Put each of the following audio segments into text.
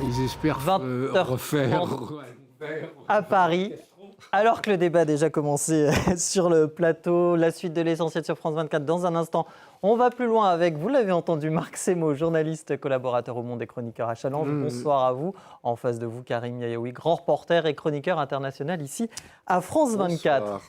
Ils espèrent 20h30 refaire à Paris. Alors que le débat a déjà commencé sur le plateau, la suite de l'essentiel sur France 24 dans un instant. On va plus loin avec, vous l'avez entendu, Marc Semo, journaliste, collaborateur au Monde et chroniqueur à Challenge. Bonsoir à vous. En face de vous, Karim Yayaoui, grand reporter et chroniqueur international ici à France 24. Bonsoir.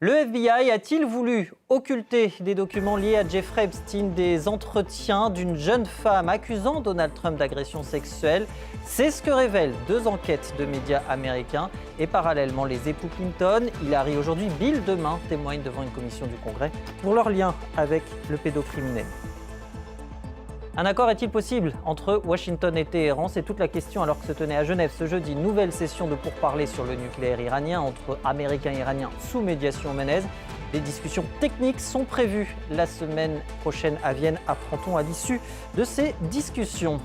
Le FBI a-t-il voulu occulter des documents liés à Jeffrey Epstein, des entretiens d'une jeune femme accusant Donald Trump d'agression sexuelle? C'est ce que révèlent deux enquêtes de médias américains. Et parallèlement, les époux Clinton, Hillary aujourd'hui, Bill demain, témoignent devant une commission du Congrès pour leur lien avec le pédocriminel. Un accord est-il possible entre Washington et Téhéran? C'est toute la question alors que se tenait à Genève ce jeudi une nouvelle session de pourparlers sur le nucléaire iranien entre Américains et Iraniens sous médiation omanaise. Des discussions techniques sont prévues la semaine prochaine à Vienne. Apprend-on à l'issue de ces discussions?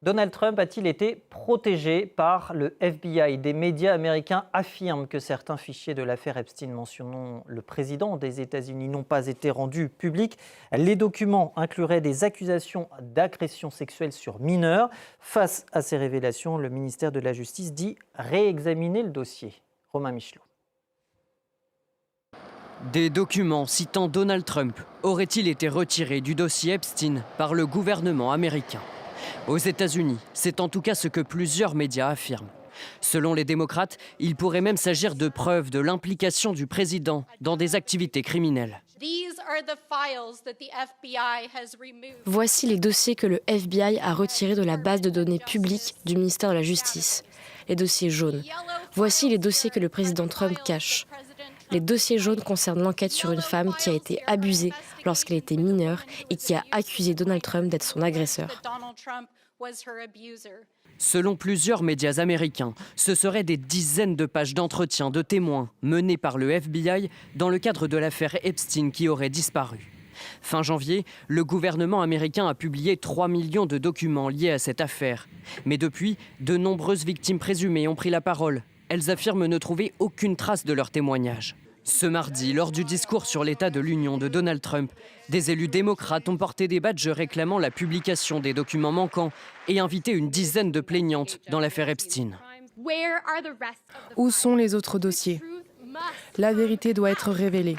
Donald Trump a-t-il été protégé par le FBI? Des médias américains affirment que certains fichiers de l'affaire Epstein mentionnant le président des États-Unis n'ont pas été rendus publics. Les documents incluraient des accusations d'agression sexuelle sur mineurs. Face à ces révélations, le ministère de la Justice dit réexaminer le dossier. Romain Michelot. Des documents citant Donald Trump auraient-ils été retirés du dossier Epstein par le gouvernement américain? Aux États-Unis, c'est en tout cas ce que plusieurs médias affirment. Selon les démocrates, il pourrait même s'agir de preuves de l'implication du président dans des activités criminelles. Voici les dossiers que le FBI a retirés de la base de données publique du ministère de la Justice. Les dossiers jaunes. Voici les dossiers que le président Trump cache. Les dossiers jaunes concernent l'enquête sur une femme qui a été abusée lorsqu'elle était mineure et qui a accusé Donald Trump d'être son agresseur. Selon plusieurs médias américains, ce seraient des dizaines de pages d'entretiens de témoins menés par le FBI dans le cadre de l'affaire Epstein qui aurait disparu. Fin janvier, le gouvernement américain a publié 3 millions de documents liés à cette affaire. Mais depuis, de nombreuses victimes présumées ont pris la parole. Elles affirment ne trouver aucune trace de leur témoignage. Ce mardi, lors du discours sur l'état de l'Union de Donald Trump, des élus démocrates ont porté des badges réclamant la publication des documents manquants et invité une dizaine de plaignantes dans l'affaire Epstein. Où sont les autres dossiers? La vérité doit être révélée.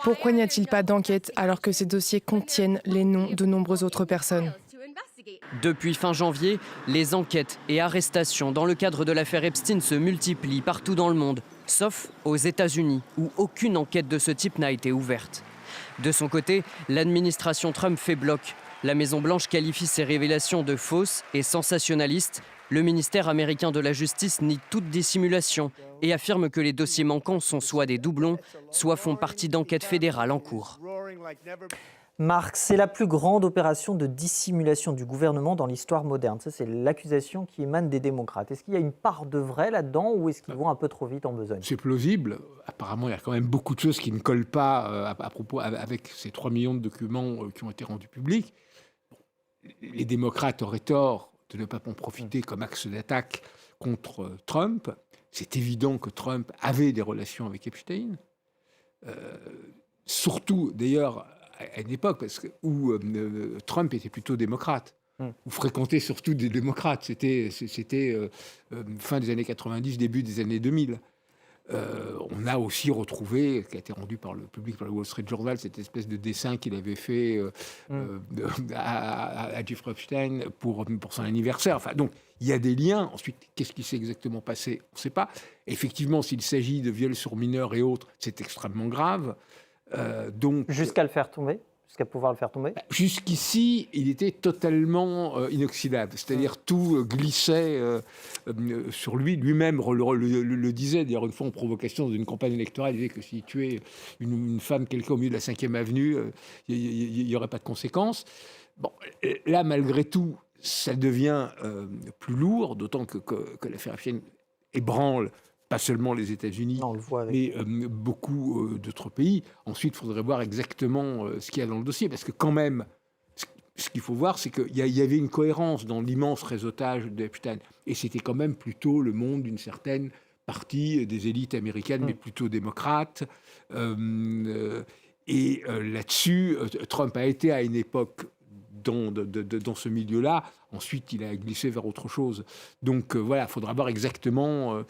Pourquoi n'y a-t-il pas d'enquête alors que ces dossiers contiennent les noms de nombreuses autres personnes? Depuis fin janvier, les enquêtes et arrestations dans le cadre de l'affaire Epstein se multiplient partout dans le monde, sauf aux États-Unis, où aucune enquête de ce type n'a été ouverte. De son côté, l'administration Trump fait bloc. La Maison-Blanche qualifie ces révélations de fausses et sensationnalistes. Le ministère américain de la Justice nie toute dissimulation et affirme que les dossiers manquants sont soit des doublons, soit font partie d'enquêtes fédérales en cours. Marc, c'est la plus grande opération de dissimulation du gouvernement dans l'histoire moderne. Ça, c'est l'accusation qui émane des démocrates. Est-ce qu'il y a une part de vrai là-dedans ou est-ce qu'ils vont un peu trop vite en besogne? C'est plausible. Apparemment, il y a quand même beaucoup de choses qui ne collent pas à propos avec ces 3 millions de documents qui ont été rendus publics. Les démocrates auraient tort de ne pas en profiter comme axe d'attaque contre Trump. C'est évident que Trump avait des relations avec Epstein. Surtout, d'ailleurs, à une époque où Trump était plutôt démocrate, ou fréquentait surtout des démocrates. C'était fin des années 90, début des années 2000. On a aussi retrouvé, qui a été rendu par le public, par le Wall Street Journal, cette espèce de dessin qu'il avait fait à Jeffrey Epstein pour son anniversaire. Enfin, donc, il y a des liens. Ensuite, qu'est-ce qui s'est exactement passé? On ne sait pas. Effectivement, s'il s'agit de viols sur mineurs et autres, c'est extrêmement grave. Jusqu'à le faire tomber? Jusqu'à pouvoir le faire tomber? Jusqu'ici, il était totalement inoxydable. C'est-à-dire tout glissait sur lui. Lui-même le disait, d'ailleurs, une fois en provocation dans une campagne électorale, il disait que s'il tuait une femme, quelqu'un au milieu de la 5e avenue, il n'y aurait pas de conséquences. Bon, là, malgré tout, ça devient plus lourd, d'autant que l'affaire Epstein ébranle pas seulement les États-Unis, mais beaucoup d'autres pays. Ensuite, il faudrait voir exactement ce qu'il y a dans le dossier, parce que quand même, ce qu'il faut voir, c'est qu'il y avait une cohérence dans l'immense réseautage d'Epstein. Et c'était quand même plutôt le monde d'une certaine partie des élites américaines, mais plutôt démocrates. Là-dessus, Trump a été à une époque dans ce milieu-là. Ensuite, il a glissé vers autre chose. Donc voilà, il faudra voir exactement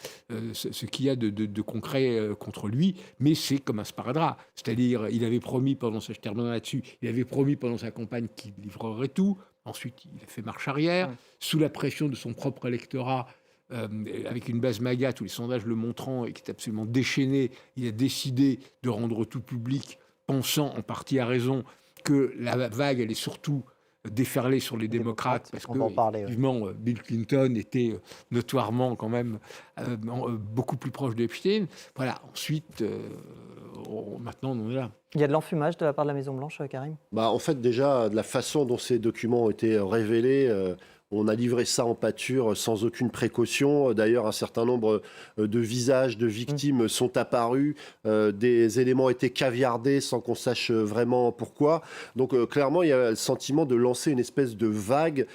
ce qu'il y a de concret contre lui. Mais c'est comme un sparadrap. C'est-à-dire, il avait promis je termine là-dessus, il avait promis pendant sa campagne qu'il livrerait tout. Ensuite, il a fait marche arrière. Sous la pression de son propre électorat, avec une base MAGA, tous les sondages le montrant, et qui est absolument déchaîné, il a décidé de rendre tout public, pensant en partie à raison que la vague allait surtout déferler sur les démocrates, parce que effectivement, Bill Clinton était notoirement quand même beaucoup plus proche d'Epstein. Voilà, ensuite, maintenant on en est là. Il y a de l'enfumage de la part de la Maison-Blanche, Karim ? En fait, déjà, de la façon dont ces documents ont été révélés, on a livré ça en pâture sans aucune précaution. D'ailleurs, un certain nombre de visages de victimes sont apparus. Des éléments étaient caviardés sans qu'on sache vraiment pourquoi. Donc, clairement, il y a le sentiment de lancer une espèce de vague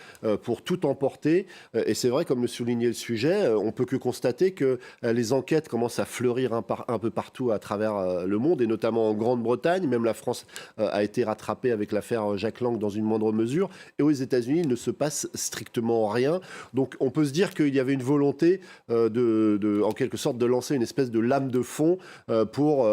pour tout emporter. Et c'est vrai, comme le soulignait le sujet, on peut que constater que les enquêtes commencent à fleurir un peu partout à travers le monde, et notamment en Grande-Bretagne. Même la France a été rattrapée avec l'affaire Jack Lang dans une moindre mesure. Et aux États-Unis, il ne se passe strictement rien. Donc on peut se dire qu'il y avait une volonté en quelque sorte de lancer une espèce de lame de fond pour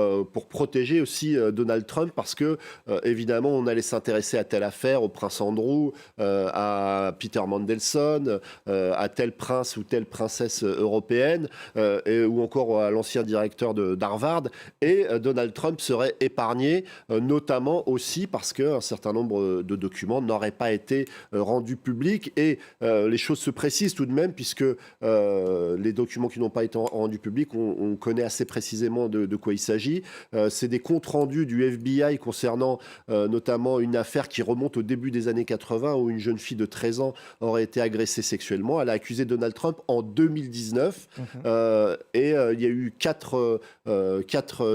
protéger aussi Donald Trump, parce que évidemment on allait s'intéresser à telle affaire, au prince Andrew, à Peter Mandelson, à tel prince ou telle princesse européenne, ou encore à l'ancien directeur d'Harvard, et Donald Trump serait épargné, notamment aussi parce qu'un certain nombre de documents n'auraient pas été rendus publics. Et les choses se précisent tout de même, puisque les documents qui n'ont pas été rendus publics, on connaît assez précisément de quoi il s'agit. C'est des comptes rendus du FBI concernant notamment une affaire qui remonte au début des années 80, où une jeune fille de 13 ans aurait été agressée sexuellement. Elle a accusé Donald Trump en 2019. Et il y a eu quatre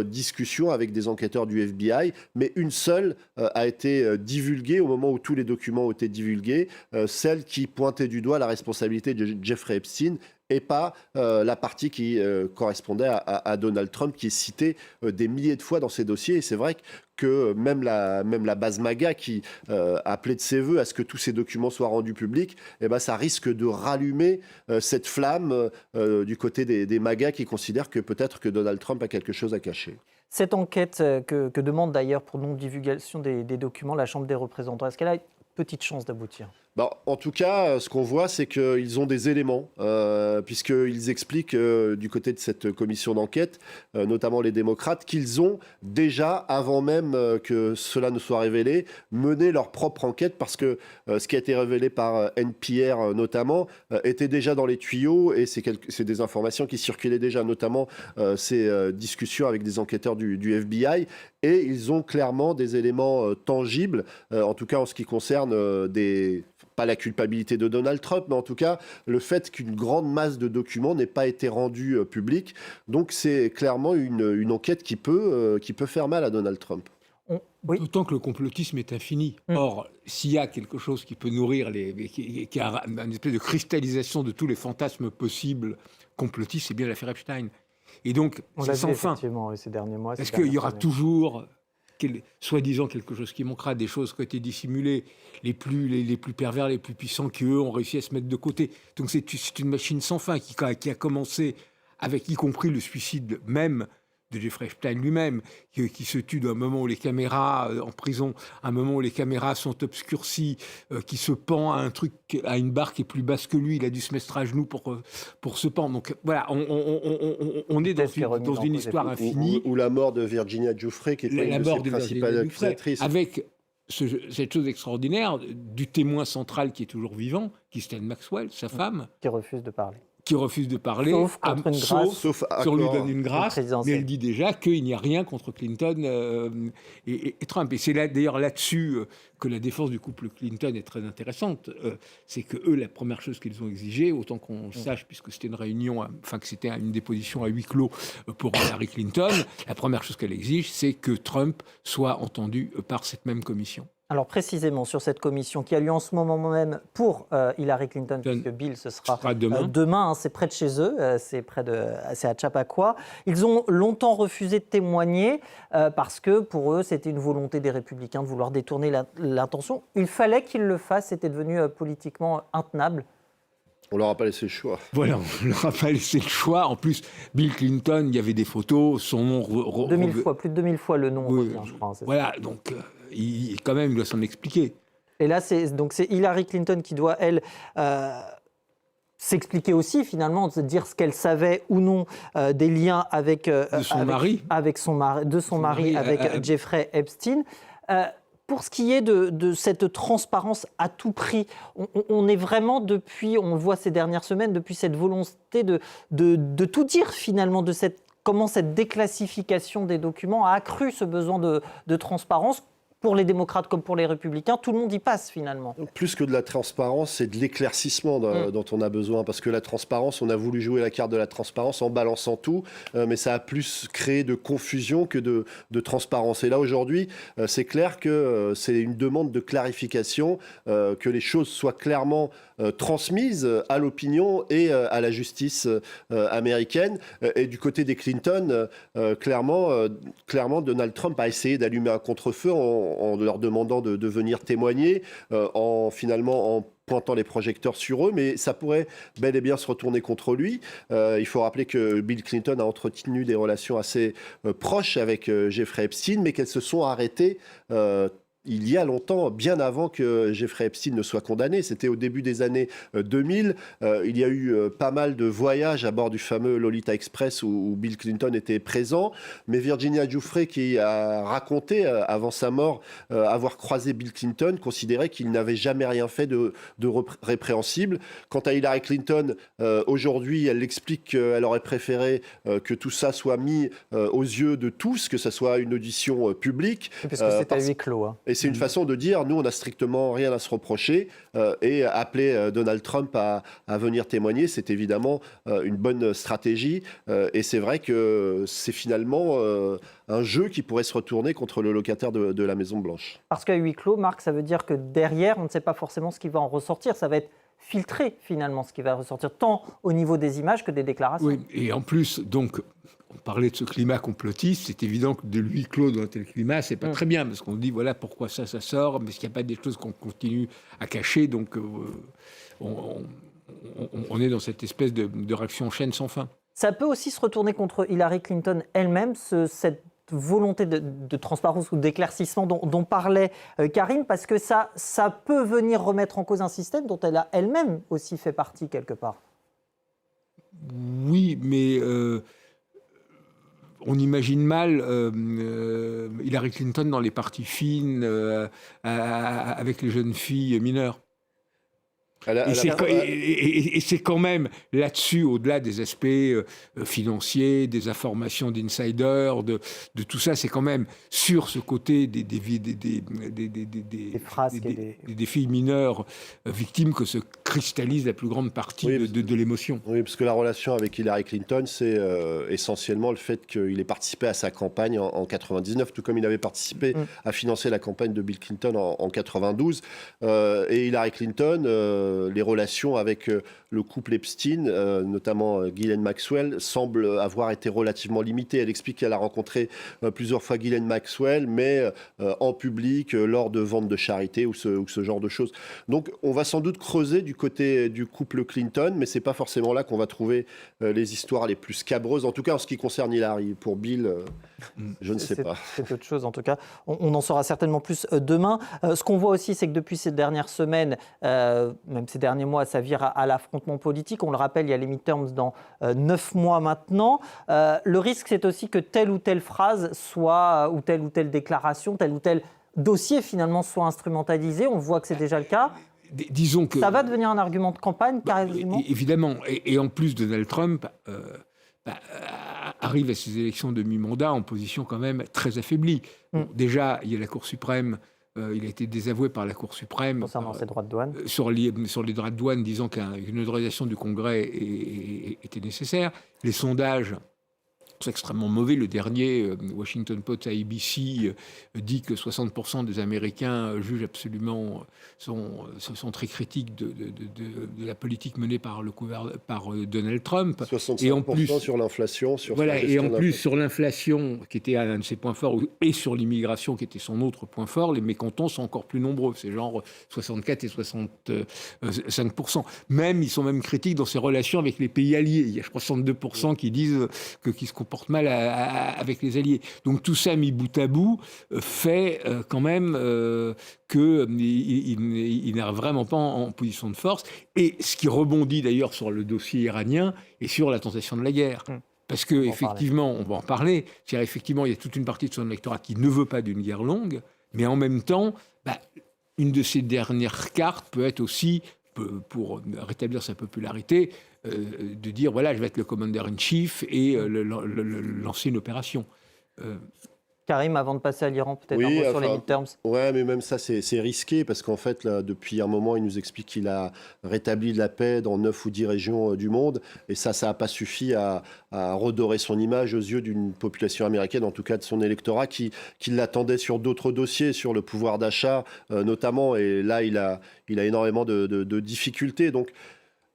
discussions avec des enquêteurs du FBI, mais une seule a été divulguée au moment où tous les documents ont été divulgués, celle qui pointait du doigt la responsabilité de Jeffrey Epstein, et pas la partie qui correspondait à Donald Trump, qui est citée des milliers de fois dans ces dossiers. Et c'est vrai que même la base MAGA, qui appelait de ses voeux à ce que tous ces documents soient rendus publics, ça risque de rallumer cette flamme du côté des MAGA, qui considèrent que peut-être que Donald Trump a quelque chose à cacher. Cette enquête que demande d'ailleurs pour non-divulgation des documents la Chambre des représentants, est-ce qu'elle a une petite chance d'aboutir ? En tout cas, ce qu'on voit, c'est qu'ils ont des éléments, puisqu'ils expliquent du côté de cette commission d'enquête, notamment les démocrates, qu'ils ont déjà, avant même que cela ne soit révélé, mené leur propre enquête, parce que ce qui a été révélé par NPR notamment était déjà dans les tuyaux, et c'est des informations qui circulaient déjà, notamment ces discussions avec des enquêteurs du FBI, et ils ont clairement des éléments tangibles, en tout cas en ce qui concerne pas la culpabilité de Donald Trump, mais en tout cas le fait qu'une grande masse de documents n'ait pas été rendue publique. Donc c'est clairement une enquête qui peut faire mal à Donald Trump. Oui. D'autant que le complotisme est infini. Or, s'il y a quelque chose qui peut nourrir, qui a une espèce de cristallisation de tous les fantasmes possibles complotistes, c'est bien l'affaire Epstein. Et donc, c'est sans fin. Ces derniers mois. Parce qu'il y aura toujours, soi-disant, quelque chose qui manquera, des choses qui ont été dissimulées, les plus pervers, les plus puissants, qui, eux, ont réussi à se mettre de côté. Donc c'est une machine sans fin qui a commencé avec, y compris le suicide même de Jeffrey Epstein lui-même, qui se tue d'un moment où les caméras, en prison, à un moment où les caméras sont obscurcies, qui se pend à une barre qui est plus basse que lui. Il a dû se mettre à genoux pour se pendre. Donc voilà, on est dans une histoire infinie. Ou la mort de Virginia Giuffre, qui était une de ses principales accusatrices. Avec cette chose extraordinaire du témoin central qui est toujours vivant, Ghislaine Maxwell, sa femme. Qui refuse de parler. Sauf si on lui donne une grâce, mais elle dit déjà qu'il n'y a rien contre Clinton et Trump. Et c'est d'ailleurs là-dessus que la défense du couple Clinton est très intéressante. C'est que eux, la première chose qu'ils ont exigée, autant qu'on le sache, puisque c'était une réunion, que c'était une déposition à huis clos pour Hillary Clinton, la première chose qu'elle exige, c'est que Trump soit entendu par cette même commission. Alors précisément sur cette commission qui a lieu en ce moment même pour Hillary Clinton, puisque Bill, ce sera demain, hein, c'est près de chez eux, c'est à Chappaqua. Ils ont longtemps refusé de témoigner parce que pour eux, c'était une volonté des républicains de vouloir détourner l'intention. Il fallait qu'ils le fassent, c'était devenu politiquement intenable. On leur a pas laissé le choix. Voilà, on leur a pas laissé le choix. En plus, Bill Clinton, il y avait des photos, son nom... plus de 2000 fois le nom revient, je crois. Voilà, donc il doit s'en expliquer. Et là, c'est Hillary Clinton qui doit, elle, s'expliquer aussi, finalement, de dire ce qu'elle savait ou non des liens avec son mari, Jeffrey Epstein. Pour ce qui est de cette transparence à tout prix, on est vraiment depuis, on le voit ces dernières semaines, depuis cette volonté de tout dire finalement, comment cette déclassification des documents a accru ce besoin de transparence. Pour les démocrates comme pour les républicains, tout le monde y passe finalement. Plus que de la transparence, c'est de l'éclaircissement dont on a besoin. Parce que la transparence, on a voulu jouer la carte de la transparence en balançant tout, mais ça a plus créé de confusion que de transparence. Et là, aujourd'hui, c'est clair que c'est une demande de clarification, que les choses soient clairement transmises à l'opinion et à la justice américaine. Et du côté des Clinton, clairement, Donald Trump a essayé d'allumer un contre-feu en leur demandant de venir témoigner, en pointant les projecteurs sur eux, mais ça pourrait bel et bien se retourner contre lui. Il faut rappeler que Bill Clinton a entretenu des relations assez proches avec Jeffrey Epstein, mais qu'elles se sont arrêtées il y a longtemps, bien avant que Jeffrey Epstein ne soit condamné. C'était au début des années 2000. Il y a eu pas mal de voyages à bord du fameux Lolita Express où Bill Clinton était présent. Mais Virginia Giuffre, qui a raconté avant sa mort avoir croisé Bill Clinton, considérait qu'il n'avait jamais rien fait de répréhensible. Quant à Hillary Clinton, aujourd'hui, elle explique qu'elle aurait préféré que tout ça soit mis aux yeux de tous, que ça soit une audition publique. Parce que c'est à huis clos. Hein. Et c'est une façon de dire, nous, on n'a strictement rien à se reprocher. Et appeler Donald Trump à venir témoigner, c'est évidemment une bonne stratégie. Et c'est vrai que c'est finalement un jeu qui pourrait se retourner contre le locataire de la Maison-Blanche. Parce qu'à huis clos, Marc, ça veut dire que derrière, on ne sait pas forcément ce qui va en ressortir. Ça va être filtré, finalement, ce qui va ressortir, tant au niveau des images que des déclarations. Oui, et en plus, donc, on parlait de ce climat complotiste, c'est évident que de huis clos dans un tel climat, c'est pas très bien, parce qu'on dit, voilà, pourquoi ça sort, mais est-ce qu'il n'y a pas des choses qu'on continue à cacher, donc on est dans cette espèce de réaction en chaîne sans fin. Ça peut aussi se retourner contre Hillary Clinton elle-même, cette volonté de transparence ou d'éclaircissement dont parlait Karine, parce que ça peut venir remettre en cause un système dont elle a elle-même aussi fait partie quelque part. Oui, mais on imagine mal Hillary Clinton dans les parties fines avec les jeunes filles mineures. Et c'est quand même là-dessus, au-delà des aspects financiers, des informations d'insiders, de tout ça, c'est quand même sur ce côté des filles mineures victimes que se cristallise la plus grande partie de l'émotion. Oui, parce que la relation avec Hillary Clinton, c'est essentiellement le fait qu'il ait participé à sa campagne en 99, tout comme il avait participé à financer la campagne de Bill Clinton en 92. Et Hillary Clinton... les relations avec le couple Epstein, notamment Ghislaine Maxwell, semblent avoir été relativement limitées. Elle explique qu'elle a rencontré plusieurs fois Ghislaine Maxwell, mais en public, lors de ventes de charité ou ce genre de choses. Donc on va sans doute creuser du côté du couple Clinton, mais c'est pas forcément là qu'on va trouver les histoires les plus scabreuses, en tout cas en ce qui concerne Hillary. Pour Bill, je ne sais pas. C'est autre chose, en tout cas. On en saura certainement plus demain. Ce qu'on voit aussi, c'est que depuis ces dernières semaines, même ces derniers mois, ça vire à l'affrontement politique. On le rappelle, il y a les midterms dans 9 mois maintenant. Le risque, c'est aussi que telle ou telle phrase soit, ou telle déclaration, tel ou tel dossier, finalement, soit instrumentalisé. On voit que c'est déjà le cas. Disons que... Ça va devenir un argument de campagne, carrément. Évidemment. Et en plus, Donald Trump arrive à ces élections de mi-mandat en position quand même très affaiblie. Bon, déjà, il y a la Cour suprême. Il a été désavoué par la Cour suprême concernant ses droits de douane. Sur les droits de douane, disant qu'une autorisation du Congrès était nécessaire. Les sondages extrêmement mauvais. Le dernier, Washington Post à ABC, dit que 60% des Américains jugent absolument, sont très critiques de la politique menée par Donald Trump. 65% et en plus, sur l'inflation. Et en plus, sur l'inflation, qui était un de ses points forts, et sur l'immigration, qui était son autre point fort, les mécontents sont encore plus nombreux. C'est genre 64 et 65%. Même, ils sont même critiques dans ses relations avec les pays alliés. Il y a, je crois, 62% qui disent qu'ils se comportent mal avec les alliés. Donc tout ça mis bout à bout fait quand même qu'il n'est vraiment pas en position de force. Et ce qui rebondit d'ailleurs sur le dossier iranien et sur la tentation de la guerre. Parce qu'effectivement, on va en parler, c'est-à-dire effectivement, il y a toute une partie de son électorat qui ne veut pas d'une guerre longue, mais en même temps, une de ses dernières cartes peut être aussi, pour rétablir sa popularité, de dire, voilà, je vais être le commander-in-chief et lancer une opération. Karim, avant de passer à l'Iran, peut-être un mot sur les midterms. Ouais, mais même ça, c'est risqué, parce qu'en fait, là, depuis un moment, il nous explique qu'il a rétabli de la paix dans 9 ou 10 régions du monde, et ça n'a pas suffi à redorer son image aux yeux d'une population américaine, en tout cas de son électorat, qui l'attendait sur d'autres dossiers, sur le pouvoir d'achat notamment, et là, il a énormément de difficultés, donc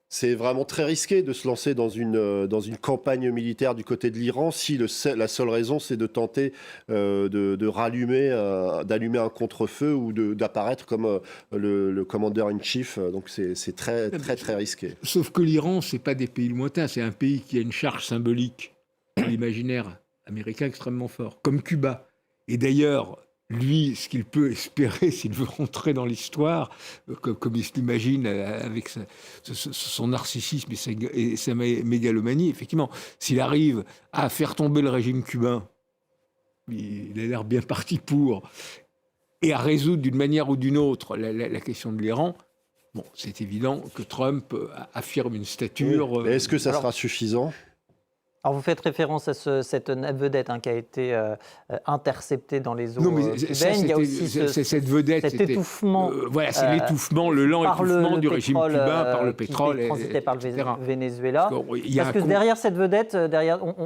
c'est vraiment très risqué de se lancer dans une campagne militaire du côté de l'Iran si la seule raison, c'est de tenter d'allumer un contre-feu ou d'apparaître comme le commander-in-chief. Donc c'est très, très, très risqué. Sauf que l'Iran, ce n'est pas des pays lointains. C'est un pays qui a une charge symbolique dans l'imaginaire américain extrêmement fort, comme Cuba. Et d'ailleurs, lui, ce qu'il peut espérer, s'il veut rentrer dans l'histoire, comme il se l'imagine avec son narcissisme et sa mégalomanie, effectivement, s'il arrive à faire tomber le régime cubain, il a l'air bien parti pour, et à résoudre d'une manière ou d'une autre la question de l'Iran, bon, c'est évident que Trump affirme une stature... Oui. Est-ce que ça sera suffisant ? Alors vous faites référence à cette vedette qui a été interceptée dans les eaux cubaines. Il y a aussi cette vedette, cet étouffement. Voilà, c'est l'étouffement, le lent étouffement du régime cubain par le pétrole, qui transité par etc. le Venezuela. Parce que derrière cette vedette,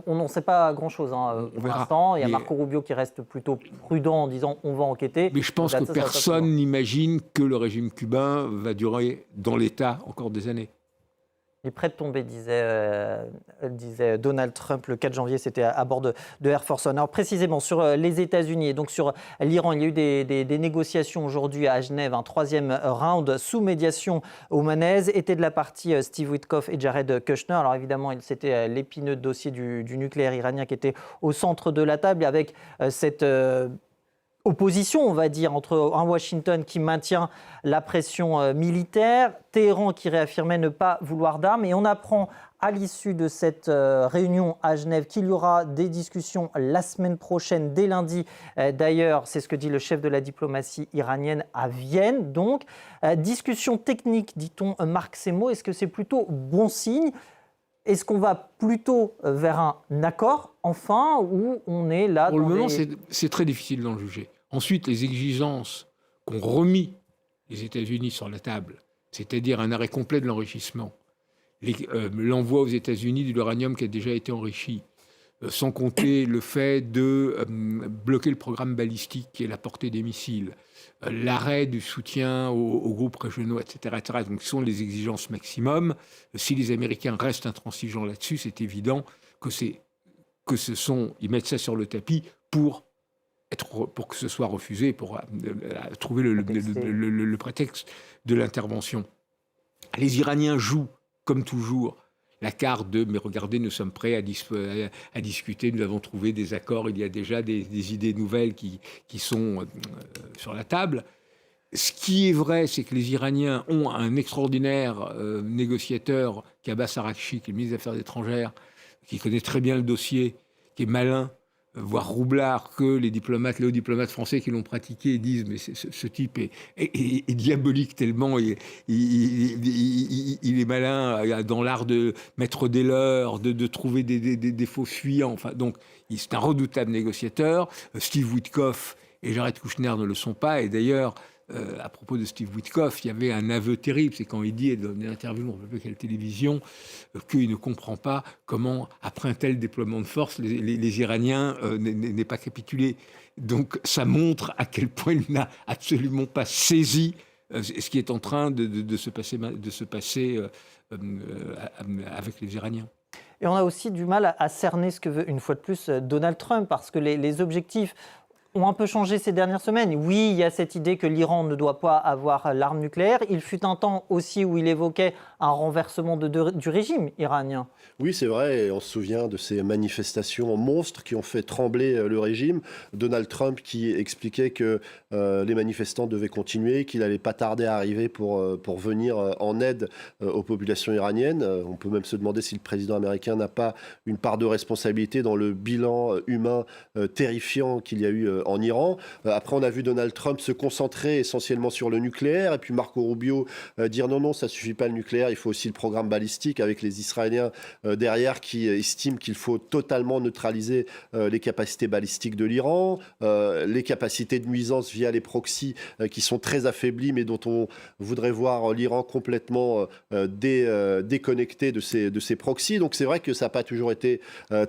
on n'en sait pas grand-chose pour l'instant. Il y a Marco Rubio qui reste plutôt prudent en disant on va enquêter. Mais je pense que personne n'imagine que le régime cubain va durer dans l'État encore des années. Il est prêt de tomber, disait Donald Trump le 4 janvier, c'était à bord de Air Force One. Alors précisément sur les États-Unis et donc sur l'Iran, il y a eu des négociations aujourd'hui à Genève, un troisième round sous médiation omanaise. Étaient de la partie Steve Witkoff et Jared Kushner. Alors évidemment, c'était l'épineux dossier du nucléaire iranien qui était au centre de la table avec cette... opposition, on va dire, entre un Washington qui maintient la pression militaire, Téhéran qui réaffirmait ne pas vouloir d'armes. Et on apprend à l'issue de cette réunion à Genève qu'il y aura des discussions la semaine prochaine, dès lundi. D'ailleurs, c'est ce que dit le chef de la diplomatie iranienne à Vienne. Donc, discussion technique, dit-on, Marc Semo. Est-ce que c'est plutôt bon signe ? Est-ce qu'on va plutôt vers un accord, enfin, ou on est là... Pour le moment, c'est très difficile d'en juger. Ensuite, les exigences qu'ont remis les États-Unis sur la table, c'est-à-dire un arrêt complet de l'enrichissement, l'envoi aux États-Unis de l'uranium qui a déjà été enrichi, sans compter le fait de bloquer le programme balistique et la portée des missiles, l'arrêt du soutien aux groupes régionaux, etc., etc. Donc, ce sont les exigences maximum. Si les Américains restent intransigeants là-dessus, c'est évident ils mettent ça sur le tapis pour que ce soit refusé, pour trouver le prétexte de l'intervention. Les Iraniens jouent, comme toujours, la carte de « mais regardez, nous sommes prêts à discuter, nous avons trouvé des accords, il y a déjà des idées nouvelles qui sont sur la table ». Ce qui est vrai, c'est que les Iraniens ont un extraordinaire négociateur, qui est Abbas Araghchi, qui est le ministre des Affaires étrangères, qui connaît très bien le dossier, qui est malin, voire roublard, que les hauts diplomates français qui l'ont pratiqué disent mais ce type est diabolique tellement il est malin dans l'art de mettre des leurres, de trouver des faux fuyants. Enfin, donc, c'est un redoutable négociateur. Steve Witkoff et Jared Kushner ne le sont pas. Et d'ailleurs, à propos de Steve Witkoff, il y avait un aveu terrible, c'est quand il dit dans une interview, on ne sait plus quelle télévision, qu'il ne comprend pas comment, après un tel déploiement de force, les Iraniens n'aient pas capitulé. Donc ça montre à quel point il n'a absolument pas saisi ce qui est en train de se passer avec les Iraniens. Et on a aussi du mal à cerner ce que veut, une fois de plus, Donald Trump, parce que les objectifs ont un peu changé ces dernières semaines. Oui, il y a cette idée que l'Iran ne doit pas avoir l'arme nucléaire. Il fut un temps aussi où il évoquait un renversement du régime iranien. Oui, c'est vrai. Et on se souvient de ces manifestations monstres qui ont fait trembler le régime. Donald Trump qui expliquait que les manifestants devaient continuer, qu'il n'allait pas tarder à arriver pour venir en aide aux populations iraniennes. On peut même se demander si le président américain n'a pas une part de responsabilité dans le bilan humain terrifiant qu'il y a eu en Iran. Après, on a vu Donald Trump se concentrer essentiellement sur le nucléaire, et puis Marco Rubio dire non, ça suffit pas le nucléaire, il faut aussi le programme balistique, avec les Israéliens derrière qui estiment qu'il faut totalement neutraliser les capacités balistiques de l'Iran, les capacités de nuisance via les proxys qui sont très affaiblies, mais dont on voudrait voir l'Iran complètement déconnecté de ces proxys. Donc c'est vrai que ça n'a pas toujours été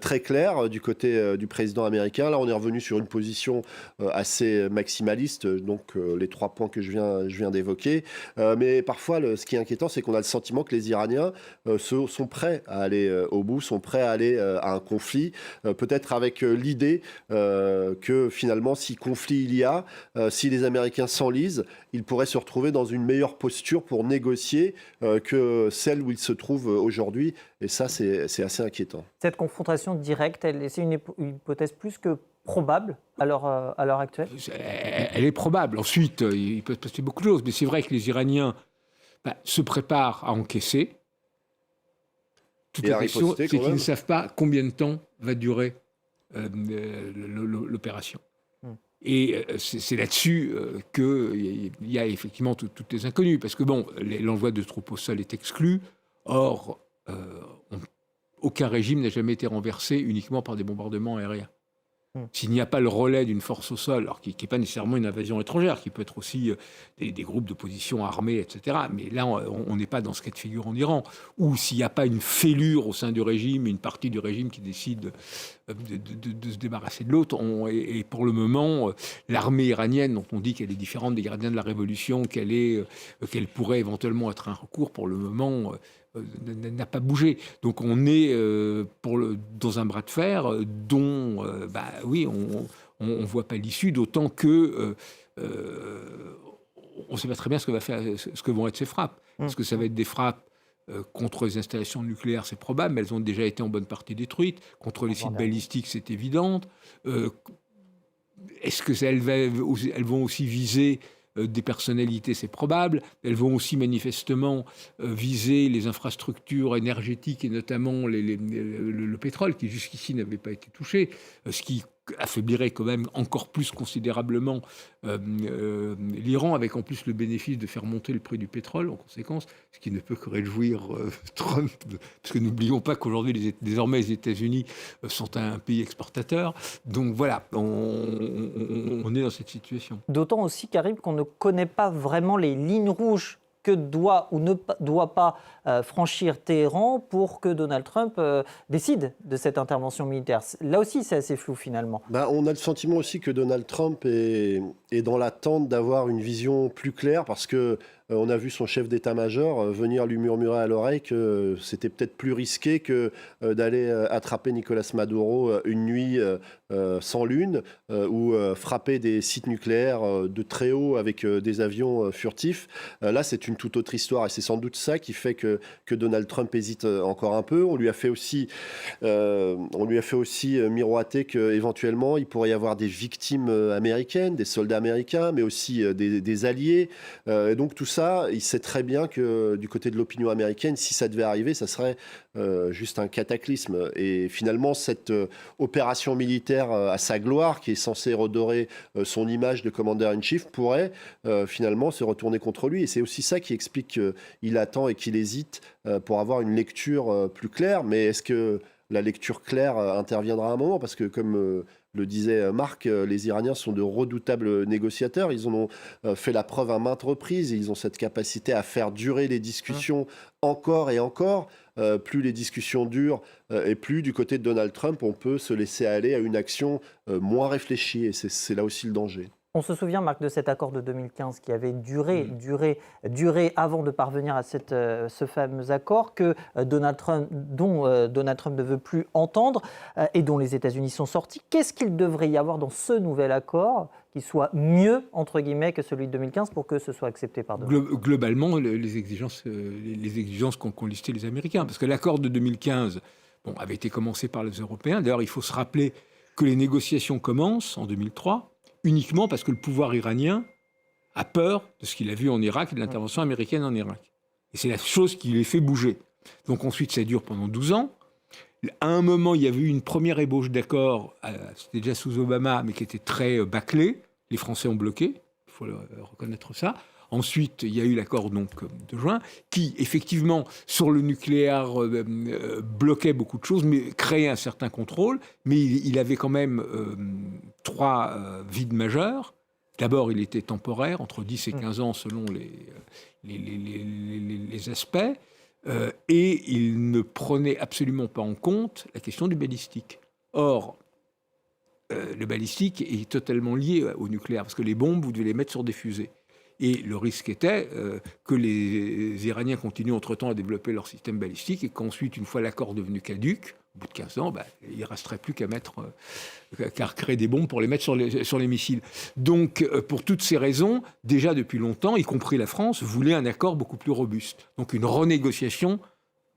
très clair du côté du président américain. Là, on est revenu sur une position assez maximaliste, donc les 3 points que je viens d'évoquer. Mais parfois, ce qui est inquiétant, c'est qu'on a le sentiment que les Iraniens sont prêts à aller au bout, sont prêts à aller à un conflit, peut-être avec l'idée que finalement, si conflit il y a, si les Américains s'enlisent, ils pourraient se retrouver dans une meilleure posture pour négocier que celle où ils se trouvent aujourd'hui. Et ça, c'est assez inquiétant. Cette confrontation directe, c'est une hypothèse plus que probable à l'heure actuelle? Elle est probable. Ensuite, il peut se passer beaucoup de choses. Mais c'est vrai que les Iraniens se préparent à encaisser. Toute la question, c'est qu'ils ne savent pas combien de temps va durer l'opération. Et c'est là-dessus qu'il y a effectivement toutes les inconnues. Parce que l'envoi de troupes au sol est exclu. Or, aucun régime n'a jamais été renversé uniquement par des bombardements aériens. S'il n'y a pas le relais d'une force au sol, alors qui n'est pas nécessairement une invasion étrangère, qui peut être aussi des groupes d'opposition armés, etc. Mais là, on n'est pas dans ce cas de figure en Iran. Ou s'il n'y a pas une fêlure au sein du régime, une partie du régime qui décide de se débarrasser de l'autre. Et pour le moment, l'armée iranienne, dont on dit qu'elle est différente des gardiens de la Révolution, qu'elle pourrait éventuellement être un recours, pour le moment n'a pas bougé. Donc on est dans un bras de fer dont, oui, on ne voit pas l'issue, d'autant que on ne sait pas très bien ce que vont être ces frappes. Est-ce que ça va être des frappes contre les installations nucléaires, c'est probable, mais elles ont déjà été en bonne partie détruites. Contre les sites balistiques, c'est évident. Est-ce qu'elles vont aussi viser des personnalités, c'est probable. Elles vont aussi manifestement viser les infrastructures énergétiques et notamment le pétrole qui jusqu'ici n'avait pas été touché, ce qui affaiblirait quand même encore plus considérablement l'Iran, avec en plus le bénéfice de faire monter le prix du pétrole en conséquence, ce qui ne peut que réjouir Trump, parce que n'oublions pas qu'aujourd'hui, désormais, les États-Unis sont un pays exportateur. Donc voilà, on est dans cette situation. D'autant aussi, Karim, qu'on ne connaît pas vraiment les lignes rouges que doit ou ne doit pas franchir Téhéran pour que Donald Trump décide de cette intervention militaire. Là aussi, c'est assez flou finalement. On a le sentiment aussi que Donald Trump est dans l'attente d'avoir une vision plus claire, parce que on a vu son chef d'état-major venir lui murmurer à l'oreille que c'était peut-être plus risqué que d'aller attraper Nicolas Maduro une nuit sans lune ou frapper des sites nucléaires de très haut avec des avions furtifs. Là, c'est une toute autre histoire, et c'est sans doute ça qui fait que Donald Trump hésite encore un peu. On lui a fait aussi miroiter qu'éventuellement, il pourrait y avoir des victimes américaines, des soldats américains, mais aussi des alliés. Et donc tout ça, il sait très bien que du côté de l'opinion américaine, si ça devait arriver, ça serait juste un cataclysme. Et finalement, cette opération militaire à sa gloire, qui est censée redorer son image de commander-in-chief, pourrait finalement se retourner contre lui. Et c'est aussi ça qui explique qu'il attend et qu'il hésite pour avoir une lecture plus claire. Mais est-ce que la lecture claire interviendra à un moment? Parce que, comme le disait Marc, les Iraniens sont de redoutables négociateurs. Ils en ont fait la preuve à maintes reprises. Ils ont cette capacité à faire durer les discussions encore et encore. Plus les discussions durent et plus du côté de Donald Trump, on peut se laisser aller à une action moins réfléchie. Et c'est là aussi le danger. On se souvient, Marc, de cet accord de 2015 qui avait duré avant de parvenir à ce fameux accord dont Donald Trump ne veut plus entendre et dont les États-Unis sont sortis. Qu'est-ce qu'il devrait y avoir dans ce nouvel accord qui soit mieux, entre guillemets, que celui de 2015 pour que ce soit accepté par Donald Trump ? Globalement, les exigences qu'ont listées les Américains. Parce que l'accord de 2015 avait été commencé par les Européens. D'ailleurs, il faut se rappeler que les négociations commencent en 2003 uniquement parce que le pouvoir iranien a peur de ce qu'il a vu en Irak et de l'intervention américaine en Irak. Et c'est la chose qui les fait bouger. Donc ensuite, ça dure pendant 12 ans. À un moment, il y avait eu une première ébauche d'accord, c'était déjà sous Obama, mais qui était très bâclée. Les Français ont bloqué, il faut reconnaître ça. Ensuite, il y a eu l'accord de juin, qui, effectivement, sur le nucléaire, bloquait beaucoup de choses, mais créait un certain contrôle. Mais il avait quand même 3 vides majeurs. D'abord, il était temporaire, entre 10 et 15 ans, selon les aspects. Et il ne prenait absolument pas en compte la question du balistique. Or, le balistique est totalement lié au nucléaire, parce que les bombes, vous devez les mettre sur des fusées. Et le risque était que les Iraniens continuent entre-temps à développer leur système balistique et qu'ensuite, une fois l'accord devenu caduc, au bout de 15 ans, il ne resterait plus qu'à créer des bombes pour les mettre sur les missiles. Donc, pour toutes ces raisons, déjà depuis longtemps, y compris la France, voulait un accord beaucoup plus robuste. Donc, une renégociation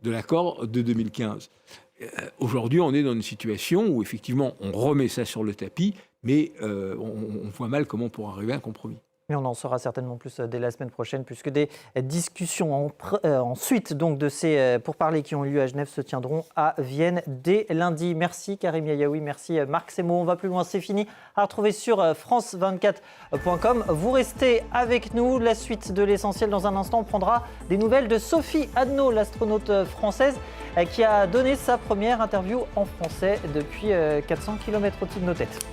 de l'accord de 2015. Aujourd'hui, on est dans une situation où, effectivement, on remet ça sur le tapis, mais on voit mal comment on pourra arriver à un compromis. Mais on en saura certainement plus dès la semaine prochaine, puisque des discussions ensuite donc, de ces pourparlers qui ont lieu à Genève se tiendront à Vienne dès lundi. Merci Karim Yayaoui, merci Marc Semo. On va plus loin, c'est fini. À retrouver sur france24.com. Vous restez avec nous. La suite de l'essentiel dans un instant. On prendra des nouvelles de Sophie Adno, l'astronaute française, qui a donné sa première interview en français depuis 400 km au-dessus de nos têtes.